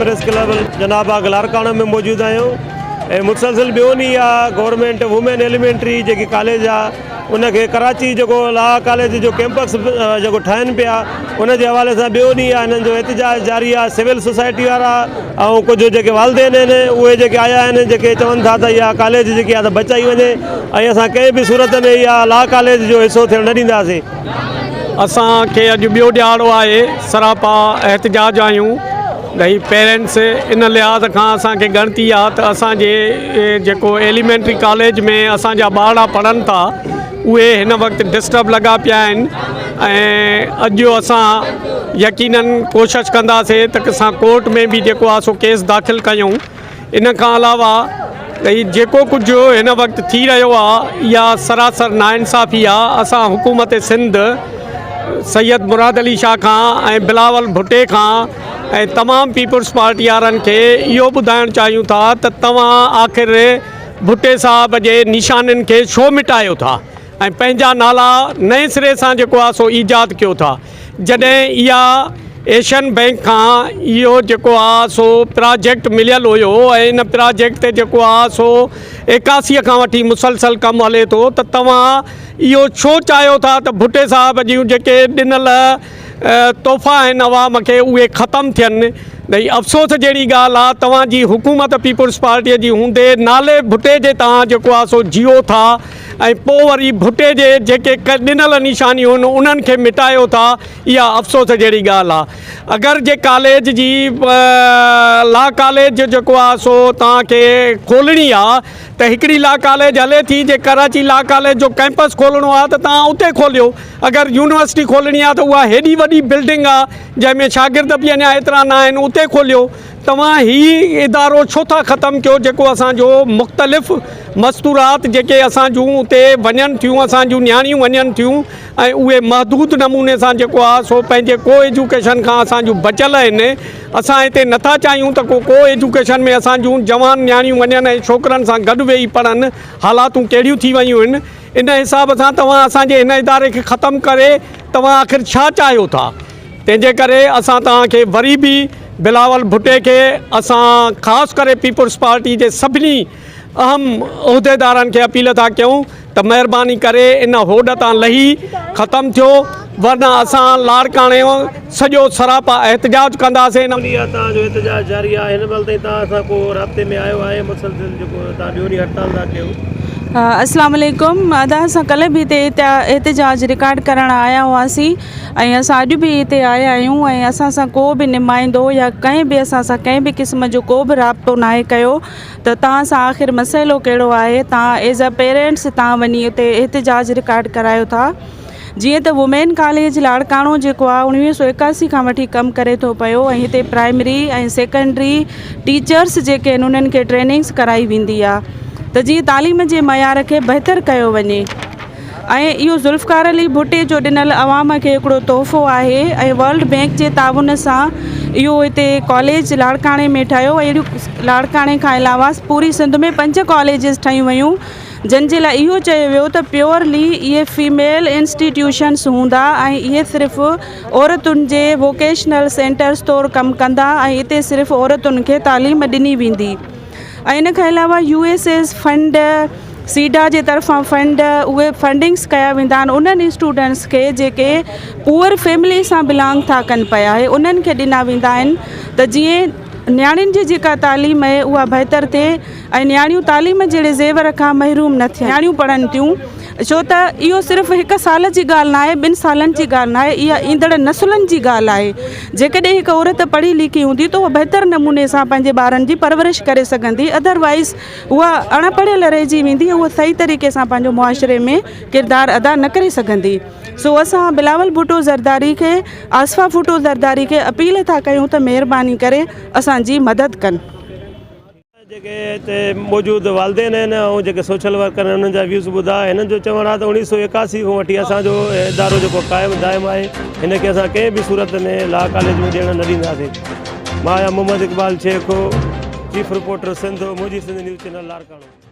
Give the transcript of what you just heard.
Press club जनाब لاڙڪاڻو में मौजूद आहियूं। मुसलसिल ॿियो ॾींहुं आहे गवर्नमेंट वोमين एलिमेंट्री जेकी क़ालेज आहे उनखे कराची जो ला कॉलेज जो कैंपस जो ठाहिनि पिया उनके हवाले से ॿियो ॾींहुं आहे हिननि जो एहतजाज जारी आहे। सिविल सोसाइटी वारा ऐं कुझु जेके वालदेन आहिनि उहे जेके आया आहिनि जेके चवनि था त इहा कॉलेज जेकी आहे त बचाई वञे ऐं असां कंहिं बि सूरत में इहा ला कॉलेज जो हिसो थियण न ॾींदासीं। असांखे अॼु ॿियो ॾियारो आहे, सरापा एहतजाज आहियूं भई पेरेंट्स इन लिहाज़ खां असांखे ॻणती आहे त असांजे जेको एलिमेंट्री कॉलेज में असांजा ॿार पढ़नि था उहे हिन वक़्तु डिस्टर्ब लॻा पिया आहिनि ऐं अॼु असां यकीनन कोशिशि कंदासीं त असां कोर्ट में बि जेको आहे सो केस दाख़िल कयूं। इन खां अलावा भई जेको कुझु हिन वक़्तु थी रहियो आहे इहा सरासर नाइंसाफ़ी आहे। असां हुकूमत सिंध सैयद मुराद अली शाह खां ऐं बिलावल भुट्टे खां ऐं तमामु पीपल्स पार्टी वारनि खे इहो ॿुधाइणु चाहियूं था त तव्हां आख़िर भुट्टे साहब जे निशाननि खे छो मिटायो था ऐं पंहिंजा नाला नए सिरे सां जेको आहे सो ईजाद कयो था। जॾहिं इहा एशियन बैंक खां इहो जेको आहे सो प्रोजेक्ट मिलियल हुयो ऐं इन प्रोजेक्ट ते जेको आहे सो 81 खां वठी मुसलसल कमु हले थो त तव्हां इहो छो चाहियो था त भुट्टे साहब जूं जेके ॾिनल तोहफ़ा आहिनि अवाम खे उहे ख़तमु थियनि। भई अफ़सोस जहिड़ी ॻाल्हि आहे तव्हांजी हुकूमत पीपल्स पार्टीअ जी हूंदे नाले भुट्टे जे तव्हां जेको आहे सो जियो था ऐं पोइ वरी भुट्टे जे जेके ॾिनल निशानियूं आहिनि उन्हनि खे मिटायो था। इहा अफ़सोस जहिड़ी ॻाल्हि आहे। अगरि जे कॉलेज जी ला कॉलेज जेको आहे सो तव्हांखे खोलणी आहे त हिकिड़ी ला कॉलेज हले थी जे कराची ला कॉलेज जो कैंपस खोलणो आहे त तव्हां उते खोलियो। अगरि यूनिवर्सिटी खोलणी आहे त उहा हेॾी वॾी बिल्डिंग आहे जंहिंमें शागिर्द बि अञा एतिरा न आहिनि उते खोलियो। तव्हां ही इदारो छो था ख़तमु कयो जेको असांजो मुख़्तलिफ़ मस्तूरात जेके असां जूं उते वञनि थियूं, असां जूं नियाणियूं वञनि थियूं ऐं उहे महदूद नमूने सां जेको आहे सो पंहिंजे को एजुकेशन खां असां जूं बचियल आहिनि। असां हिते नथा चाहियूं त को एजुकेशन में असां जूं जवान नियाणियूं वञनि ऐं छोकिरनि सां गॾु वेही पढ़नि। हालातूं कहिड़ियूं थी वियूं आहिनि। इन हिसाब सां तव्हां असांजे हिन इदारे खे ख़तमु करे तव्हां आख़िर छा चाहियो था? तंहिंजे करे असां तव्हांखे वरी बि बिलावल भुट्टे के असां ख़ासि करे पीपल्स पार्टी जे सभिनी अहम उहिदेदारनि खे अपील था कयूं त महिरबानी करे इन होड तां लही ख़तमु थियो वरना असां لاڙڪاڻو सॼो सरापा एहतजाज कंदासीं। तव्हांजो एहतजाज जारी आहे। हिन महिल ताईं तव्हां सां को राब्ते में आयो आहे मुसलसिल जेको तव्हां ॿियो ॾींहुं हड़ताल था कयो? अस्सलाम वालेकुम। असां कल्ह भी हिते एहतजाज रिकॉर्ड करण आया हुआसीं ऐं असां अॼु बि हिते आया आहियूं ऐं असां सां को बि नुमाइंदो या कंहिं बि असां सां कंहिं बि क़िस्म जो को बि राब्तो नाहे कयो त तव्हां सां आख़िर मसइलो कहिड़ो आहे। तव्हां एज़ अ पेरेंट्स तव्हां वञी हुते एहतजाज रिकॉर्ड करायो था। जीअं त वोमेन क़ालेज لاڙڪاڻو जेको आहे 1981 खां वठी कमु करे थो पियो ऐं हिते प्राइमरी ऐं सेकेंडरी टीचर्स जेके आहिनि उन्हनि खे ट्रेनिंग्स कराई वेंदी आहे त जीअं तालीम जे मयार खे बहितर कयो वञे। ऐं इहो ज़ुल्फ़कार अली भुट्टे जो ॾिनल अवाम खे हिकिड़ो तोहफ़ो आहे ऐं वर्ल्ड बैंक जे ताउन सां इहो हिते कॉलेज لاڙڪاڻي में ठहियो। अहिड़ियूं لاڙڪاڻي खां अलावा पूरी सिंध में 5 कॉलेजिस ठहियूं वयूं जंहिंजे लाइ इहो चयो वियो त प्योरली इहे फीमेल इंस्टीट्यूशन्स हूंदा ऐं इहे सिर्फ़ु औरतुनि जे वोकेशनल सेंटर्स तौरु कमु कंदा ऐं हिते सिर्फ़ु औरतुनि खे तालीम ॾिनी वेंदी। ऐं इन खां अलावा USS फंड सीडा जे तरफ़ां फंड उहे फंडिंग्स कया वेंदा आहिनि उन्हनि स्टूडेंट्स खे जेके पुअर फैमिली सां बिलोंग था कनि पिया ऐं उन्हनि खे ॾिना वेंदा आहिनि त जीअं नियाणियुनि जी जेका तालीम आहे उहा बहितर थिए ऐं नियाणियूं तालीम जहिड़े ज़ेवर खां महरूम न थियनि। नियाणियूं पढ़नि थियूं छो त इहो सिर्फ़ु 1 साल जी ॻाल्हि न आहे, 2 सालनि जी ॻाल्हि न आहे, इहा ईंदड़ नसुलनि जी ॻाल्हि आहे। जेकॾहिं हिकु औरत पढ़ी लिखी हूंदी त उहा बहितर नमूने सां पंहिंजे ॿारनि जी परवरिश करे सघंदी। अदरवाइज़ उहा अणपढ़ियल रहिजी वेंदी, उहा सही तरीक़े सां पंहिंजो मुआशरे में किरदारु अदा न करे सघंदी। सो असां बिलावल भुट्टो ज़रदारी खे आसफ़ा भुट्टो ज़रदारी खे अपील था कयूं त महिरबानी करे असांजी मदद कनि। जेके हिते मौजूदु वालदेन आहिनि ऐं जेके सोशल वर्कर आहिनि उन्हनि जा व्यूज़ ॿुधा। हिननि जो चवणु आहे त 1981 खां वठी असांजो इदारो जेको क़ाइमु दाइमु आहे हिन खे असां कंहिं बि सूरत में ला कॉलेज में ॾियणु न ॾींदासीं। मां आहियां मोहम्मद इकबाल शेख, चीफ रिपोर्टर सिंध, मुंहिंजी सिंध न्यूज़ चैनल لاڙڪاڻو।